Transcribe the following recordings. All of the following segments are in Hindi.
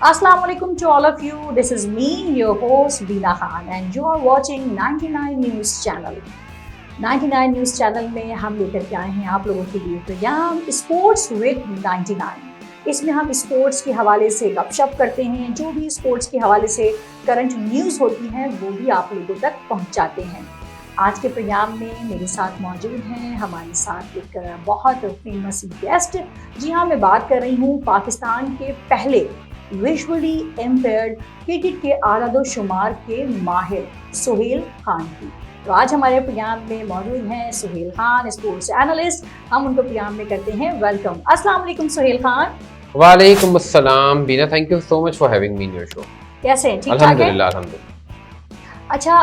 Assalamu alaikum to all of you. This is me, your host Veena Khan, and you are watching 99 News Channel. 99 News Channel में हम लेकर के आए हैं आप लोगों के लिए प्रोग्राम स्पोर्ट्स विद 99। इसमें हम स्पोर्ट्स के हवाले से गपशप करते हैं, जो भी स्पोर्ट्स के हवाले से करंट न्यूज़ होती हैं वो भी आप लोगों तक पहुंचाते हैं। आज के प्रोग्राम में मेरे साथ मौजूद हैं हमारे साथ एक बहुत फेमस गेस्ट। जी हाँ, मैं बात कर रही हूँ पाकिस्तान के पहले विजुअली इम्पेयर्ड क्रिकेट के आदादोशुमार के माहिर सुहेल खान की। तो आज हमारे प्रोग्राम में मौजूद हैं सुहेल खान, स्पोर्ट्स एनालिस्ट। हम उनको प्रोग्राम में करते हैं वेलकम। अस्सलाम वालेकुम सुहेल खान। वालेकुम अस्सलाम Beena, thank you so much for having me in your show. कैसे हैं? ठीक ठाक हैं? अल्हम्दुलिल्लाह अल्हम्दुलिल्लाह। अच्छा,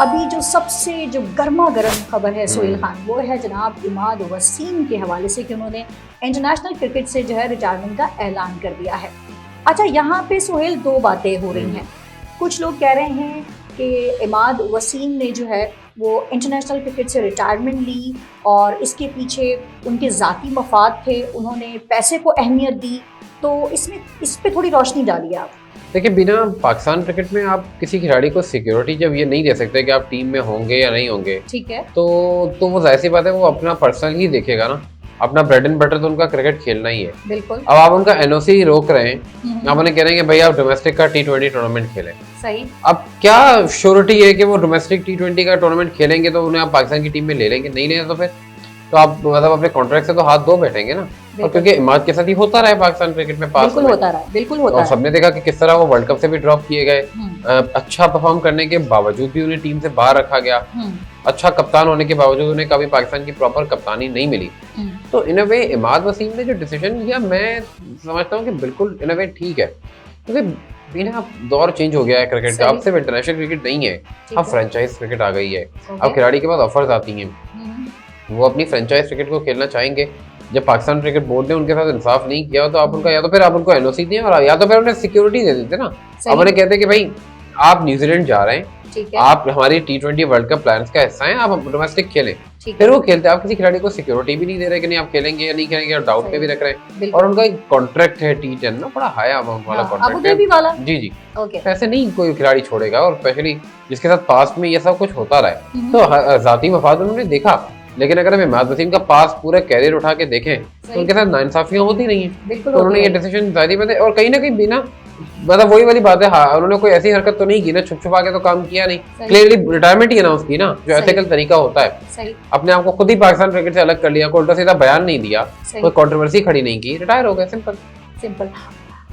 अभी जो सबसे गर्मा गर्म खबर है सुहेल खान, वो है जनाब इमाद वसीम के हवाले से कि उन्होंने इंटरनेशनल क्रिकेट से जो है रिटायरमेंट का ऐलान कर दिया है। अच्छा, यहाँ पे सुहेल दो बातें हो रही हैं। कुछ लोग कह रहे हैं कि इमाद वसीम ने जो है वो इंटरनेशनल क्रिकेट से रिटायरमेंट ली और इसके पीछे उनके ज़ाती मफाद थे, उन्होंने पैसे को अहमियत दी। तो इस पे थोड़ी रोशनी डालिए आप। देखिए बिना, पाकिस्तान क्रिकेट में आप किसी खिलाड़ी को सिक्योरिटी जब ये नहीं दे सकते कि आप टीम में होंगे या नहीं होंगे, ठीक है, तो वो जाहिर सी बात है वो अपना पर्सनल ही देखेगा ना। अपना ब्रेड एंड बटर तो उनका क्रिकेट खेलना ही है। बिल्कुल। अब आप उनका एनओसी रोक रहे हैं, आप उन्हें कह रहे हैं कि भाई आप डोमेस्टिक का T20 टूर्नामेंट खेलें। सही। अब क्या श्योरिटी है कि वो डोमेस्टिक T20 का टूर्नामेंट खेलेंगे तो उन्हें आप पाकिस्तान की टीम में ले लेंगे? नहीं लेंगे तो फिर तो आप मतलब अपने कॉन्ट्रैक्ट से तो हाथ धो बैठेंगे ना। और क्योंकि इमाद के साथ ही होता रहा है पाकिस्तान क्रिकेट में, बिल्कुल होता रहा। और सबने देखा कि किस तरह वो वर्ल्ड कप से भी ड्रॉप किए गए। अच्छा परफॉर्म करने के बावजूद भी उन्हें टीम से बाहर रखा गया। अच्छा कप्तान होने के बावजूद उन्हें कभी पाकिस्तान की प्रॉपर कप्तानी नहीं मिली। तो इन अ वे इमाद वसीम ने जो डिसीजन लिया, मैं समझता हूँ कि बिल्कुल इन अ वे ठीक है, क्योंकि बिना दौर चेंज हो गया है क्रिकेट का। अब सिर्फ इंटरनेशनल क्रिकेट नहीं है, अब फ्रेंचाइज क्रिकेट आ गई है। अब खिलाड़ी के पास ऑफर्स आती हैं, वो अपनी फ्रेंचाइज क्रिकेट को खेलना चाहेंगे। जब पाकिस्तान क्रिकेट बोर्ड ने उनके साथ इंसाफ नहीं किया तो आप उनका या तो फिर आप उनको एनओसी दें और या तो फिर उन्हें सिक्योरिटी दे देते ना। अब उन्हें कहते कि भाई आप न्यूजीलैंड जा रहे हैं, आप हमारी T20 वर्ल्ड कप प्लान्स का हिस्सा हैं, आप डोमेस्टिक खेलें। फिर वो खेलते। आप किसी खिलाड़ी को सिक्योरिटी भी नहीं दे रहे कि नहीं आप खेलेंगे या नहीं खेलेंगे, और डाउट पे भी रख रहे हैं। और उनका एक कॉन्ट्रैक्ट है T10 ना, बड़ा हाई अमाउंट वाला कॉन्ट्रैक्ट है। जी जी, ऐसे नहीं कोई खिलाड़ी छोड़ेगा, और स्पेशली जिसके साथ पास्ट में ये सब कुछ होता रहा है। तो जाती मफाद उन्होंने देखा, लेकिन अगर हम इमाद वसीम का पास पूरा कैरियर उठा के देखें तो उनके साथ नाइंसाफियां होती नहीं है। तो उन्होंने ये डिसीजन जारी में, और कहीं ना कहीं बिना मतलब वही वाली बात है, हाँ उन्होंने कोई ऐसी हरकत तो नहीं की ना, छुप छुपा के तो काम किया नहीं, क्लियरली रिटायरमेंट ही अनाउंस की ना, जो एथिकल तरीका होता है। अपने आप को खुद ही पाकिस्तान क्रिकेट से अलग कर लिया, कोई उल्टा सीधा बयान नहीं दिया, कोई कंट्रोवर्सी खड़ी नहीं की, रिटायर हो गए। सिंपल।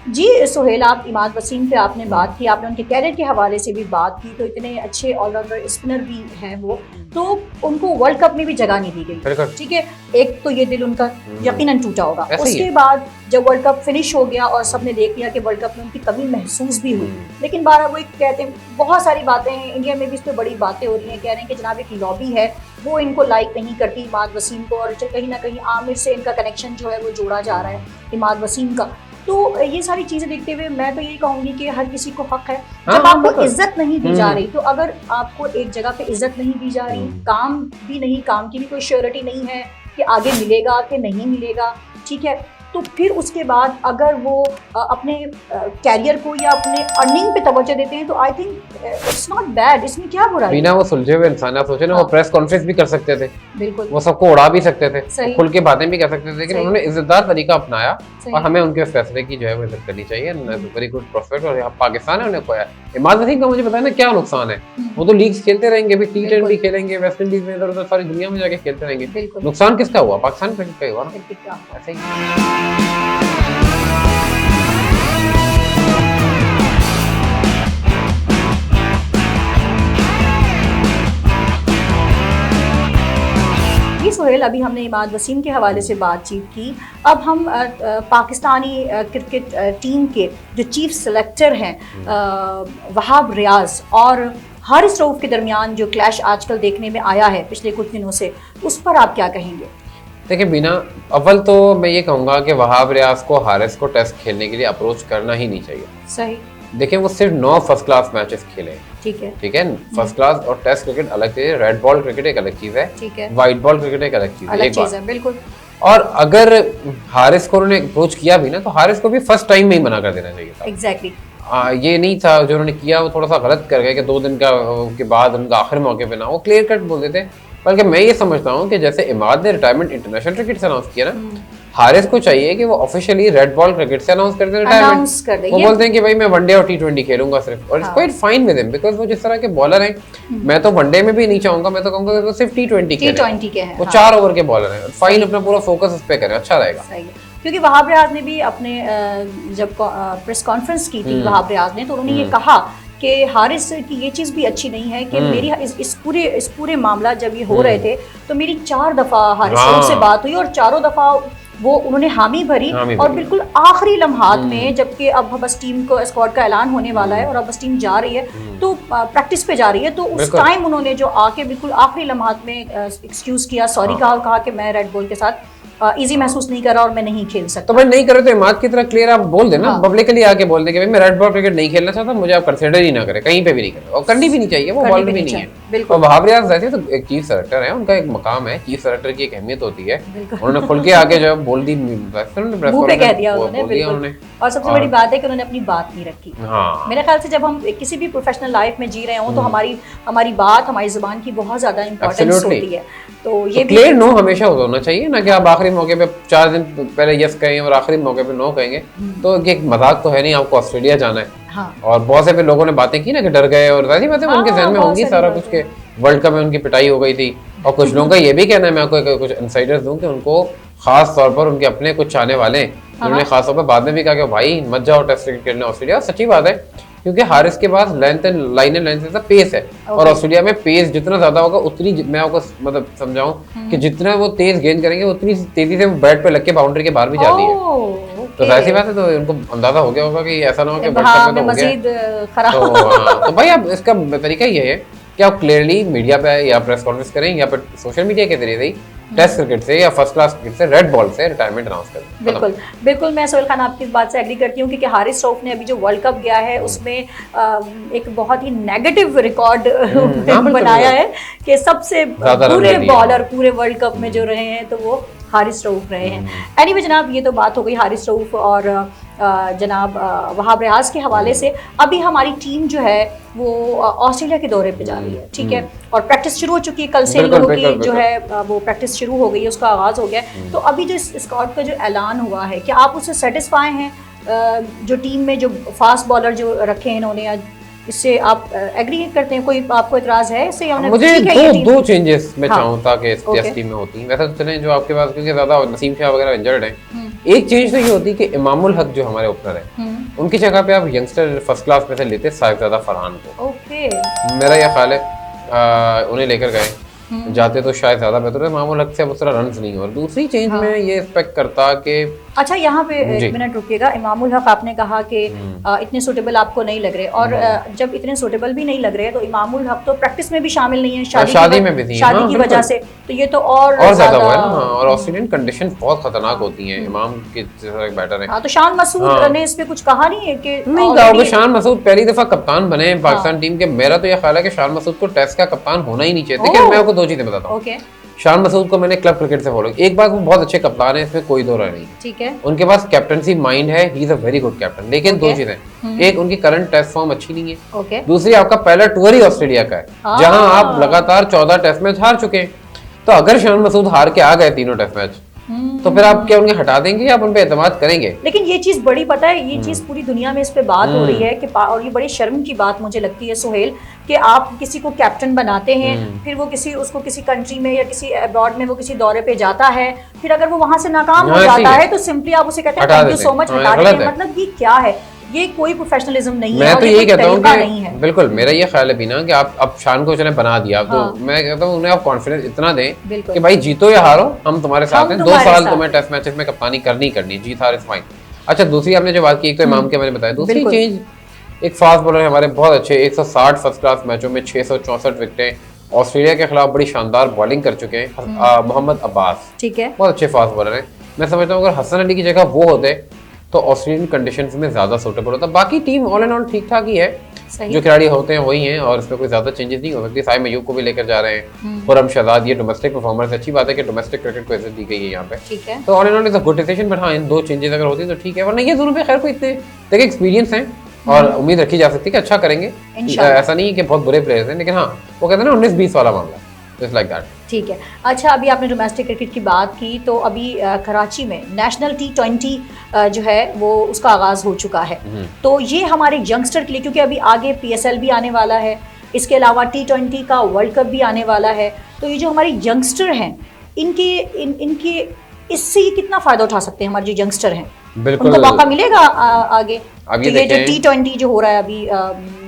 जी सुहेल, आप इमाद वसीम पे आपने बात की, आपने उनके कैरियर के हवाले से भी बात की। तो इतने अच्छे ऑलराउंडर स्पिनर भी हैं वो, तो उनको वर्ल्ड कप में भी जगह नहीं दी गई। ठीक है, एक तो ये दिल उनका यकीनन टूटा होगा। उसके बाद जब वर्ल्ड कप फिनिश हो गया और सबने देख लिया कि वर्ल्ड कप में उनकी कमी महसूस भी हुई, लेकिन बारह वो कहते हैं, बहुत सारी बातें हैं इंडिया में भी इस पर बड़ी बातें हो रही हैं, कह रहे हैं कि जनाब एक लॉबी है वो इनको लाइक नहीं करती इमाद वसीम को, और कहीं ना कहीं आमिर से इनका कनेक्शन जो है वो जोड़ा जा रहा है इमाद वसीम का। तो ये सारी चीजें देखते हुए मैं तो यही कहूंगी कि हर किसी को हक है, जब आपको इज्जत नहीं दी जा रही, तो अगर आपको एक जगह पे इज्जत नहीं दी जा रही, काम भी नहीं, काम की भी कोई श्योरिटी नहीं है कि आगे मिलेगा कि नहीं मिलेगा, ठीक है, तो फिर उसके बाद अगर वो अपने कैरियर को या अपने अर्निंग पे तवज्जो देते हैं तो I think it's not bad. इसमें क्या बुरा है? बिना वो सुलझे हुए इंसान, आप सोचे ना, वो प्रेस कॉन्फ्रेंस भी कर सकते थे, बिल्कुल, वो सबको उड़ा भी सकते थे, खुल के बातें भी कर सकते थे, लेकिन उन्होंने इज्जतदार तरीका अपनाया और हमें उनके फैसले की जो है वो इज्जत करनी चाहिए। Very good prospect. और यहाँ पाकिस्तान है, उन्हें खोया। इमाद वसीम का मुझे पता है ना क्या नुकसान है, वो तो लीग्स खेलते रहेंगे, भी T10 भी खेलेंगे, वेस्ट इंडीज में, इधर उधर सारी दुनिया में जाके खेलते रहेंगे। नुकसान किसका हुआ? पाकिस्तान क्रिकेट का हुआ ना। ऐसे ही सुहेल, अभी हमने इमाद वसीम के हवाले से बातचीत की। अब हम पाकिस्तानी क्रिकेट टीम के जो चीफ सेलेक्टर हैं वहाब रियाज और हारिस रऊफ के दरमियान जो क्लैश आजकल देखने में आया है पिछले कुछ दिनों से, उस पर आप क्या कहेंगे? देखिए बिना, अव्वल तो मैं ये कहूँगा कि वहाब रियाज को हारिस को टेस्ट खेलने के लिए अप्रोच करना ही नहीं चाहिए। सही। देखिए वो सिर्फ 9 फर्स्ट क्लास मैचेस खेले, ठीक है। फर्स्ट क्लास और टेस्ट क्रिकेट अलग चीज है, रेड बॉल क्रिकेट एक अलग चीज है, ठीक है, व्हाइट बॉल क्रिकेट एक अलग चीज है, बिल्कुल। और अगर हारिस को उन्होंने अप्रोच किया भी ना, तो हारिस को भी फर्स्ट टाइम में ही मना कर देना चाहिए था। एग्जैक्टली ये नहीं था जो उन्होंने किया वो थोड़ा सा गलत कर गए कि 2 दिन के बाद उनका आखिरी मौके पे ना वो क्लियर कट बोल देते। बल्कि मैं ये समझता हूँ कि जैसे इमाद ने रिटायरमेंट इंटरनेशनल क्रिकेट से अनाउंस किया ना, हारिस को चाहिए कि वो ऑफिशियली रेड बॉल क्रिकेट से अनाउंस कर दे रिटायरमेंट। वो बोलते हैं कि भाई मैं वनडे और T20 खेलूंगा सिर्फ, और it's quite fine with him because वो जिस तरह के बॉलर हैं, मैं तो वनडे में भी नहीं चाहूंगा, मैं तो कहूंगा कि वो सिर्फ T20 के हैं, वो 4 ओवर के बॉलर हैं, फाइन अपना पूरा फोकस उस पे करें, अच्छा रहेगा। क्योंकि वहाब रियाज ने भी अपने जब प्रेस कॉन्फ्रेंस की थी वहाब रियाज ने, तो उन्होंने ये कहा कि हारिस की ये चीज़ भी अच्छी नहीं है कि मेरी इस पूरे मामला जब ये हो रहे थे तो मेरी 4 दफ़ा हारिस से बात हुई और चारों दफ़ा वो उन्होंने हामी भरी और बिल्कुल आखिरी लम्हात में, जबकि अब बस टीम को स्क्वाड का ऐलान होने वाला है और अब बस टीम जा रही है तो प्रैक्टिस पे जा रही है, तो उस टाइम उन्होंने जो आके बिल्कुल आखिरी लम्हात में एक्सक्यूज किया, सॉरी कहा कि मैं रेड बॉल के साथ इजी महसूस नहीं कर रहा और मैं नहीं खेल सकता। तो भाई नहीं करे तो इमाद की तरह क्लियर आप बोल देना, पब्लिकली आके बोल दे कि भाई मैं रेड बॉल क्रिकेट नहीं खेलना चाहता, मुझे आप कंसीडर ही ना करें, कहीं पे भी नहीं करें, और करनी भी नहीं चाहिए, वो बॉल भी नहीं है। और वहाब रियाज वैसे तो एक चीफ सेलेक्टर है, उनका एक मकाम है, चीफ सेलेक्टर की एक अहमियत होती है, उन्होंने खुल के आके जो बोल दी, मुंह पे कह दिया उन्होंने। और सबसे बड़ी बात है कि उन्होंने अपनी बात नहीं रखी। मेरे ख्याल से जब हम किसी भी प्रोफेशनल लाइफ में जी रहे हों तो हमारी बात, हमारी जुबान की बहुत ज्यादा इंपॉर्टेंस होती है, तो ये क्लियर नो हमेशा होना चाहिए ना कि आप आखिरी मौके पे 4 दिन पहले यस कहें और आखिरी मौके पे नो कहेंगे, तो एक मजाक तो है नहीं, आपको ऑस्ट्रेलिया जाना है। और बहुत से लोगों ने बातें की ना कि डर गए, और जाहिर बात है उनके जहन में होंगी सारा कुछ के वर्ल्ड कप में उनकी पिटाई हो गई थी, और कुछ लोगों का ये भी कहना है, मैं आपको कुछ इनसाइडर्स दूं कि उनको खास तौर पर उनके अपने कुछ चाहने वाले हैं, उन्होंने खास तौर पर बाद में भी कहा कि भाई मत जाओ टेस्ट क्रिकेट खेलने ऑस्ट्रेलिया। सच्ची बात है, क्योंकि हारिस के पास लाइन एंड लेंथ पेस है, और ऑस्ट्रेलिया में पेस जितना ज्यादा होगा उतनी, मैं आपको मतलब समझाऊं कि जितना वो तेज गेंद करेंगे उतनी तेजी से वो बैट पे लग के बाउंड्री के बाहर भी जाती है। तो ऐसी बात है, तो उनको अंदाजा हो गया होगा कि ऐसा ना हो कि वर्ल्ड कप में तो हो गया। तो भाई अब इसका तरीका ये है कि आप क्लियरली मीडिया पे या प्रेस कॉन्फ्रेंस करें या फिर सोशल मीडिया के जरिए ही टेस्ट क्रिकेट से या फर्स्ट क्लास क्रिकेट से रेड बॉल से रिटायरमेंट अनाउंस करें। बिल्कुल मैं सोहेल खान आपकी इस बात से एग्री करती हूँ, क्योंकि हारिस रऊफ ने अभी जो वर्ल्ड कप गया है उसमें एक बहुत ही नेगेटिव रिकॉर्ड बनाया है कि सबसे बुरे बॉलर पूरे वर्ल्ड कप में जो रहे हैं तो वो हारिस रऊफ रहे हैं। एनीवे जनाब, ये तो बात हो गई हारिस रऊफ और जनाब वहाब रियाज के हवाले से। अभी हमारी टीम जो है वो ऑस्ट्रेलिया के दौरे पे जा रही है, ठीक है, और प्रैक्टिस शुरू हो चुकी है, कल से इन लोगों की जो है वो प्रैक्टिस शुरू हो गई है, उसका आगाज़ हो गया है। तो अभी जो स्क्वाड का जो ऐलान हुआ है, क्या आप उससे सेटिस्फाई हैं? जो टीम में जो फास्ट बॉलर जो रखे हैं इन्होंने, इससे आप एग्री करते हैं? कोई आपको इतराज है इससे? मुझे दो चेंजेस मैं चाहूँ ताकि इस टेस्ट टीम में होती हैं। वैसे तो चलें जो आपके पास, क्योंकि ज्यादा नसीम शाह वगैरह इंजर्ड हैं, एक चेंज तो ये होती है कि इमामुल हक जो हमारे ओपनर हैं उनकी जगह पे आप यंगस्टर फर्स्ट क्लास में से लेते साहिबजादा फरहान को। मेरा यह ख्याल है उन्हें लेकर गए जाते तो शायद ज्यादा बेहतर है, मामूल हक से अब उस तरह रन्स नहीं हो। और दूसरी चेंज में ये एक्सपेक्ट करता कि अच्छा यहाँ पे एक मिनट रुकिएगा, इमामुल हक आपने कहा कि इतने सूटेबल आपको नहीं लग रहे, और जब इतने सूटेबल भी नहीं लग रहे तो इमामुल हक तो प्रैक्टिस में भी शामिल नहीं है, शादी में भी थी, शादी की वजह से, तो ये तो और ज्यादा हुआ है ना। और ऑस्ट्रेलियन कंडीशन बहुत खतरनाक होती हैं, इमाम के बैटर है। तो शान मसूद ने इस पे कुछ कहा नहीं है कि नहीं कहा? शान मसूद पहली दफा कप्तान बने पाकिस्तान टीम के। मेरा तो यह ख्याल है कि शान मसूद को टेस्ट का कप्तान होना ही नहीं चाहिए। लेकिन मैं आपको दो चीजें बताता हूँ। शान मसूद को मैंने क्लब क्रिकेट से फॉलो किया। एक बात, वो बहुत अच्छे कप्तान है, इसमें कोई दो राय नहीं, ठीक है। उनके पास कैप्टनसी माइंड है, he is a very good captain. लेकिन दो चीजें, एक उनकी करंट टेस्ट फॉर्म अच्छी नहीं है, दूसरी आपका पहला टूर ही ऑस्ट्रेलिया का है जहां आप लगातार 14 टेस्ट मैच हार चुके हैं। तो अगर शान मसूद हार के आ गए तीनों टेस्ट मैच, तो फिर आप क्या उनके हटा देंगे या आप उन पे एतमाद करेंगे? लेकिन ये चीज बड़ी, पता है ये चीज पूरी दुनिया में इस पे बात हो रही है कि, और ये बड़ी शर्म की बात मुझे लगती है सोहेल, कि आप किसी को कैप्टन बनाते हैं, फिर वो उसको किसी कंट्री में या किसी अब्रॉड में वो किसी दौरे पे जाता है, फिर अगर वो वहां से नाकाम हो जाता है तो सिंपली आप उसे कहते हैं थैंक यू सो मच, हटा देते हैं। मतलब ये क्या है? ये कोई प्रोफेशनलिज्म नहीं है। मैं तो यही कहता हूँ कि बिल्कुल मेरा ये ख्याल है बिना कि आप अब शान को चले बना दिया, तो मैं कहता हूँ उन्हें आप कॉन्फिडेंस इतना दें कि भाई जीतो या हारो हम तुम्हारे साथ हैं, 2 साल तुम्हें टेस्ट मैचेस में कप्तानी करनी जीत हार इज फाइन। अच्छा, दूसरी आपने जो बात की, एक तो इमाम के मैंने बताया, दूसरी चीज एक फास्ट बॉलर है हमारे, बहुत अच्छे 160 फर्स्ट क्लास मैचों में 664 विकेटें ऑस्ट्रेलिया के खिलाफ बड़ी शानदार बॉलिंग कर चुके हैं, मोहम्मद अब्बास, ठीक है, बहुत अच्छे फास्ट बॉलर हैं। मैं समझता हूँ अगर हसन अली की जगह वो होते तो ऑस्ट्रेलियन कंडीशंस में ज्यादा सूटेबल होता। बाकी टीम ऑल एंड ऑल ठीक ठाक ही है, जो खिलाड़ी होते हैं वही हैं और इसमें कोई ज्यादा चेंजेस नहीं हो सकती। साइम अयूब को भी लेकर जा रहे हैं, खुर्रम शहजाद, ये डोमेस्टिक परफॉर्मर्स, अच्छी बात है कि डोमेस्टिक क्रिकेट को इज्जत दी गई है यहाँ पे, ठीक है। तो all in all is a good decision, but हाँ इन 2 चेंजेस अगर होती तो ठीक है, वरना ये दोनों पे खैर कोई इतने देखिए एक्सपीरियंस हैं और उम्मीद रखी जा सकती है कि अच्छा करेंगे। ऐसा नहीं है कि बहुत बुरे प्लेयर्स हैं, लेकिन हाँ वो कहते हैं ना 19-20 वाला मामला, जस्ट लाइक दैट। ठीक है। अच्छा, अभी आपने डोमेस्टिक क्रिकेट की बात की, तो अभी कराची में नेशनल T20 जो है वो उसका आगाज़ हो चुका है, तो ये हमारे यंगस्टर के लिए, क्योंकि अभी आगे PSL भी आने वाला है, इसके अलावा T20 का वर्ल्ड कप भी आने वाला है, तो ये जो हमारे यंगस्टर हैं इनके इससे ये कितना फ़ायदा उठा सकते हैं हमारे जो यंगस्टर हैं? बिल्कुल उनको मौका मिलेगा आगे? अब ये जो T20 जो हो रहा है अभी,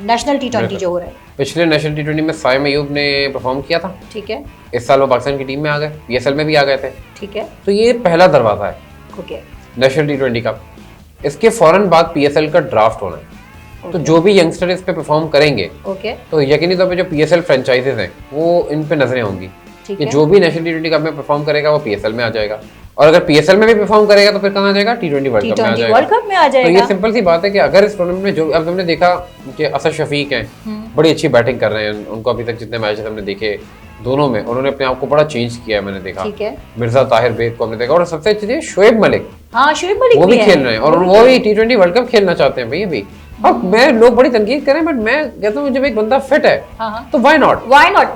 नेशनल T20 जो हो रहा है, पिछले नेशनल T20 में साइम अयूब ने परफॉर्म किया था, ठीक है। इस साल वो पाकिस्तान की टीम में आ गए, PSL में भी आ गए थे, ठीक है। तो ये पहला दरवाजा है ओके नेशनल T20 का। इसके फौरन बाद PSL का ड्राफ्ट होना है, तो जो भी यंगस्टर इस पे परफॉर्म करेंगे, ओके, तो यकीनी तौर पे जो PSL फ्रेंचाइजेस हैं वो इन पे नजरें होंगी कि जो भी नेशनल T20 कप में परफॉर्म करेगा वो PSL में आ जाएगा, और अगर PSL में भी परफॉर्म करेगा तो फिर कहाँ आ जाएगा? T20 वर्ल्ड कप में आ जाएगा। तो ये सिंपल सी बात है कि अगर इस टूर्नामेंट में जो अब हमने देखा कि असद शफीक हैं, बड़ी अच्छी बैटिंग कर रहे हैं, उनको अभी तक जितने मैचेस हमने देखे दोनों में उन्होंने अपने आप को बड़ा चेंज किया है, मैंने देखा। ठीक है। मिर्जा ताहिर बेग को हमने देखा, और सबसे अच्छी चीज शोएब मलिक, हाँ शोएब मलिक वो भी खेल रहे हैं, और वो भी T20 वर्ल्ड कप खेलना चाहते हैं भैया भी। अब मैं लोग बड़ी तनकीद करें, बट मैं कहता हूँ जब एक बंदा फिट है तो व्हाई नॉट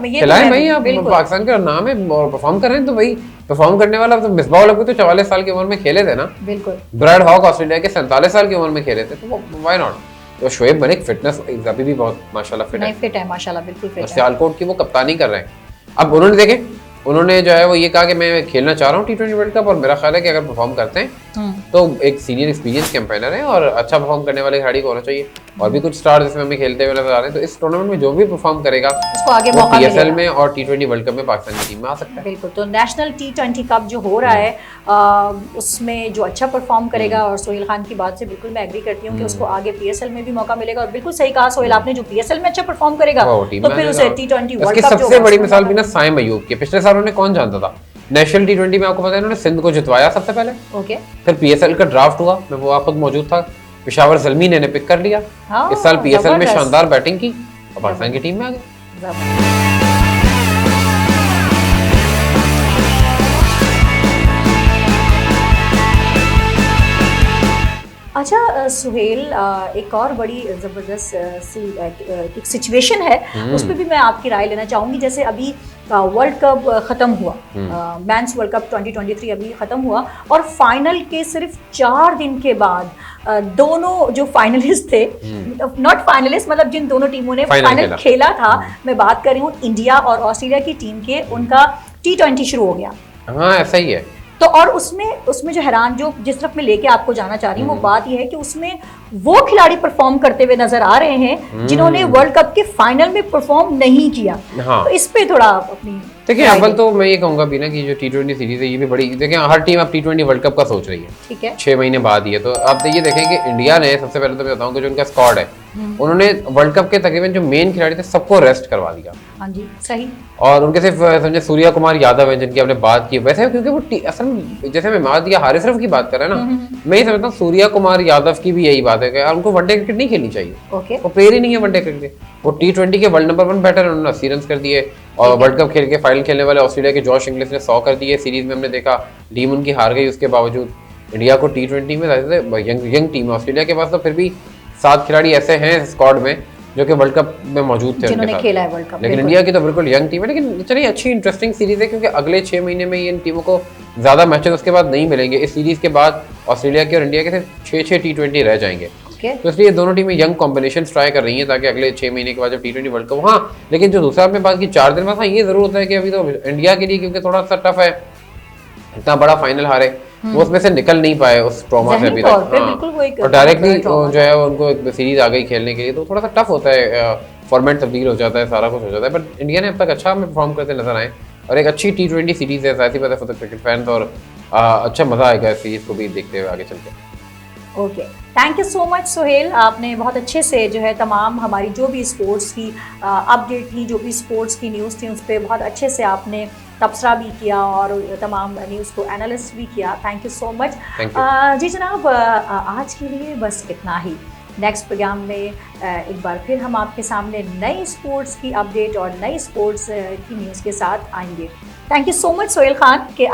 खिलाएं भाई। आप पाकिस्तान का नाम है और परफॉर्म कर रहे हैं, तो भाई परफॉर्म करने वाला तो मिसबाह उल हक तो 44 साल की उम्र में खेले थे ना, बिल्कुल। ब्रैड हॉक ऑस्ट्रेलिया के 47 साल की उम्र में खेले थे, तो व्हाई नॉट। तो शोएब मलिक फिटनेस अभी भी बहुत माशाल्लाह फिट है माशाल्लाह, बिल्कुल फिट है। सियालकोट की वो कप्तानी कर रहे हैं। अब उन्होंने देखे, उन्होंने जो है वो ये कहा कि मैं खेलना चाह रहा हूँ T20 वर्ल्ड कप, और मेरा ख्याल है कि अगर परफॉर्म करते हैं तो एक सीनियर एक्सपीरियंस कैंपेनर है और अच्छा परफॉर्म करने वाले खिलाड़ी को होना चाहिए। और भी कुछ स्टार जिसमें हमें खेलते हुए नजर आ रहे हैं, तो इस टूर्नामेंट में जो भी परफॉर्म करेगा उसको आगे मौका मिलेगा, PSL में और T20 वर्ल्ड कप में पाकिस्तान की टीम में आ सकता है। बिल्कुल। तो नेशनल T20 कप जो हो रहा है उसमें जो अच्छा परफॉर्म करेगा, और सोहेल खान की बात से बिल्कुल मैं एग्री करती हूँ कि उसको आगे PSL में भी मौका मिलेगा, और बिल्कुल सही कहा सोहेल आपने, जो PSL में अच्छा परफॉर्म करेगा तो फिर उसे T20 वर्ल्ड कप। सबसे बड़ी मिसाल भी ना साइम अयूब की, पिछले साल उन्होंने कौन जानता था नेशनल T20 में, आपको पता है उन्होंने सिंध को जितवाया सबसे पहले, ओके। फिर PSL का ड्राफ्ट हुआ, मैं वो खुद मौजूद था, पेशावर ज़ल्मी ने पिक कर लिया, इस साल PSL में शानदार बैटिंग की और पाकिस्तान की टीम में आ गए। अच्छा सुहेल, एक और बड़ी ज़बरदस्त सी एक सिचुएशन है, उस पर भी मैं आपकी राय लेना चाहूँगी। जैसे अभी वर्ल्ड कप ख़त्म हुआ, मेंस वर्ल्ड कप 2023 अभी ख़त्म हुआ, और फाइनल के सिर्फ 4 दिन के बाद दोनों जो फाइनलिस्ट थे, नॉट फाइनलिस्ट मतलब जिन दोनों टीमों ने फाइनल खेला था, मैं बात कर रही हूँ इंडिया और ऑस्ट्रेलिया की टीम के, उनका T20 शुरू हो गया। हाँ ऐसा ही है। तो और उसमें जो हैरान, जो जिस तरफ मैं लेके आपको जाना चाह रही हूँ, वो बात यह है कि उसमें वो खिलाड़ी परफॉर्म करते हुए नजर आ रहे हैं जिन्होंने वर्ल्ड कप के फाइनल में परफॉर्म नहीं किया। हाँ। तो इस पे थोड़ा अपनी देखिए, अव्वल तो मैं ये कहूंगा भी ना कि जो T20 सीरीज है ये भी बड़ी, देखिए हर टीम अब T20 वर्ल्ड कप का सोच रही है, ठीक है, 6 महीने बाद ही है। तो आप ये देखें कि इंडिया ने सबसे पहले तो मैं बताऊं कि जो उनका स्क्वाड है, उन्होंने वर्ल्ड कप के तकरीबन जो मेन खिलाड़ी थे सबको रेस्ट करवा दिया। हाँ जी, सही। और उनके सिर्फ समझे सूर्या कुमार यादव है जिनकी हमने बात की, वैसे क्योंकि वो असल में जैसे मैं माद या हारिस रफ की बात कर रहे हैं ना, मैं ये समझता हूँ सूर्या कुमार यादव की भी यही बात है कि उनको वनडे क्रिकेट नहीं खेलनी चाहिए, वो प्लेयर ही नहीं है वनडे क्रिकेट। वो T20 के वर्ल्ड नंबर 1 बैटर है, उन्होंने 80 रन कर दिए, और वर्ल्ड कप खेल के फाइनल खेलने वाले ऑस्ट्रेलिया के जॉश इंग्लिश ने 100 कर दिए। सीरीज में हमने देखा टीम उनकी हार गई, उसके बावजूद इंडिया को T20 में यंग टीम है ऑस्ट्रेलिया के पास, तो फिर भी 7 खिलाड़ी ऐसे हैं स्क्वाड में जो कि वर्ल्ड कप में मौजूद थे, जिन्होंने खेला है वर्ल्ड कप। लेकिन इंडिया की तो बिल्कुल यंग टीम है, लेकिन चलिए अच्छी इंटरेस्टिंग सीरीज है, क्योंकि अगले 6 महीने में इन टीमों को ज्यादा मैचेस उसके बाद नहीं मिलेंगे। इस सीरीज के बाद ऑस्ट्रेलिया के और इंडिया के सिर्फ 6 T20 रह जाएंगे, तो इसलिए दोनों टीमें यंग कॉम्बिनेशन ट्राई कर रही हैं ताकि अगले 6 महीने के बाद जब T20 वर्ल्ड कप। हाँ, लेकिन जो दूसरा आपने बात की 4 दिन बाद, हाँ ये जरूर होता है कि अभी तो इंडिया के लिए क्योंकि थोड़ा सा टफ है, इतना बड़ा फाइनल हारे, वो उसमें से निकल नहीं पाए उस ट्रॉमा से अभी तक। हाँ, और डायरेक्टली जो है उनको एक सीरीज आ गई खेलने के लिए, तो थोड़ा सा टफ होता है, फॉर्मेट तब्दील हो जाता है, सारा कुछ हो जाता है। बट इंडिया ने अब तक अच्छा परफॉर्म करते नजर आए, और एक अच्छी T20 सीरीज है, ऐसी बात है फॉर द क्रिकेट फैंस, और अच्छा मजा आएगा इस सीरीज को भी देखते हुए आगे चल के। Okay, thank you so much Sohail, आपने बहुत अच्छे से जो है तमाम हमारी जो भी स्पोर्ट्स की अपडेट थी, जो भी स्पोर्ट्स की न्यूज़ थी, उस पर बहुत अच्छे से आपने तबसरा भी किया और तमाम न्यूज़ को एनालिस्ट भी किया। Thank you so much. जी जनाब, आज के लिए बस इतना ही। नेक्स्ट प्रोग्राम में एक बार फिर हम आपके सामने नई स्पोर्ट्स की अपडेट और नई स्पोर्ट्स की न्यूज़ के साथ आएंगे। Thank you so much Sohail Khan कि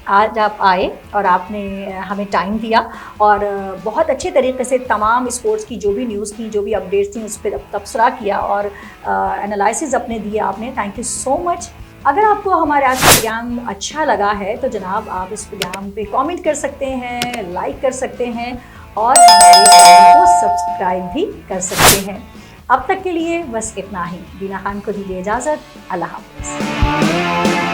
आज आप आए और आपने हमें टाइम दिया और बहुत अच्छे तरीके से तमाम स्पोर्ट्स की जो भी न्यूज़ थी, जो भी अपडेट्स थी, उस पर तबसरा किया और एनालिसिस अपने दिए आपने। Thank you so much. अगर आपको हमारे आज का प्रोग्राम अच्छा लगा है तो जनाब आप इस प्रोग्राम पे कमेंट कर सकते हैं, लाइक कर सकते हैं और हमारे चैनल को सब्सक्राइब भी कर सकते हैं। अब तक के लिए बस इतना ही। दीना खान को दीजिए इजाज़त। अल्लाह हाफ़िज़।